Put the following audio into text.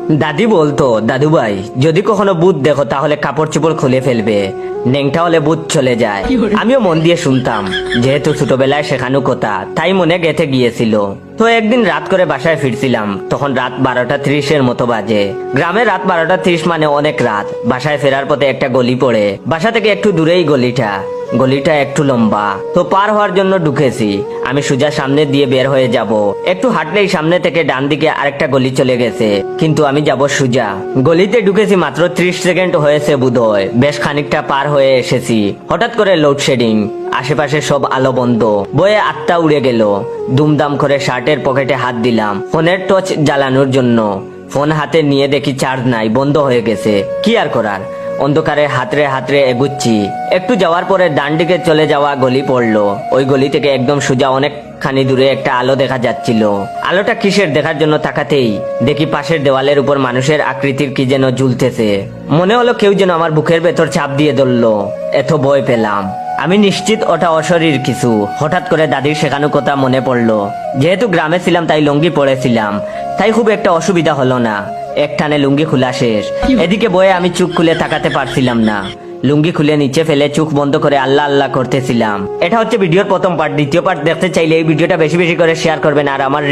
দাদি বলতো, দাদু ভাই যদি কখনো ভূত দেখো তাহলে কাপড় চোপড় খুলে ফেলবে, নেংটা হলে ভূত চলে যায়। আমিও মন দিয়ে শুনতাম, যেহেতু ছোটবেলায় শেখানো কথা তাই মনে গেঁথে গিয়েছিল। তো একদিন রাত করে বাসায় ফিরছিলাম, তখন রাত 12:30 মতো বাজে। গ্রামে রাত 12:30 মানে অনেক রাত। বাসায় ফেরার পথে একটা গলি পড়ে, বাসা থেকে একটু দূরেই গলিটা একটু লম্বা। তো পার হওয়ার জন্য ঢুকেছি। আমি সোজা সামনে দিয়ে বের হয়ে যাব, একটু হাঁটলেই সামনে থেকে ডান দিকে আরেকটা গলি চলে গেছে, কিন্তু আমি যাব সোজা। গলিতে ঢুকেছি মাত্র 30 সেকেন্ড হয়েছে বোধহয়, বেশ খানিকটা পার হয়ে এসেছি। হঠাৎ করে লোডশেডিং, আশেপাশে সব আলো বন্ধ, বয়ে আত্মা উড়ে গেল। দুমদাম করে শার্টের পকেটে হাত দিলাম ফোনের টর্চ জ্বালানোর জন্য। ফোন হাতে নিয়ে দেখি চার্জ নাই, বন্ধ হয়ে গেছে। কি আর করার, অন্ধকারে হাতরে হাতরে এগুচ্ছি। একটু যাওয়ার পরে ডান দিকে চলে যাওয়া গলি পড়লো। ওই গলি থেকে একদম সোজা অনেকখানি দূরে একটা আলো দেখা যাচ্ছিল। আলোটা কিসের দেখার জন্য তাকাতেই দেখি পাশের দেওয়ালের উপর মানুষের আকৃতির কি যেন ঝুলতেছে। মনে হলো কেউ যেন আমার বুকের ভেতর চাপ দিয়ে ধরলো। এত ভয় পেলাম। আমি নিশ্চিত ওটা অশরীর কিছু। হঠাৎ করে দাদির শেখানো কথা মনে পড়লো। যেহেতু গ্রামে ছিলাম তাই লুঙ্গি পরেছিলাম, তাই খুব একটা অসুবিধা হলো না। এক টানে লুঙ্গি খোলা শেষ। এদিকে বয়ে আমি চোখ খুলে তাকাতে পারছিলাম না। লুঙ্গি খুলে নিচে ফেলে চোখ বন্ধ করে আল্লাহ আল্লাহ করতেছিলাম। এটা হচ্ছে ভিডিওর প্রথম পার্ট। দ্বিতীয় পার্ট দেখতে চাইলে এই ভিডিওটা বেশি বেশি করে শেয়ার করবেন। আর আমার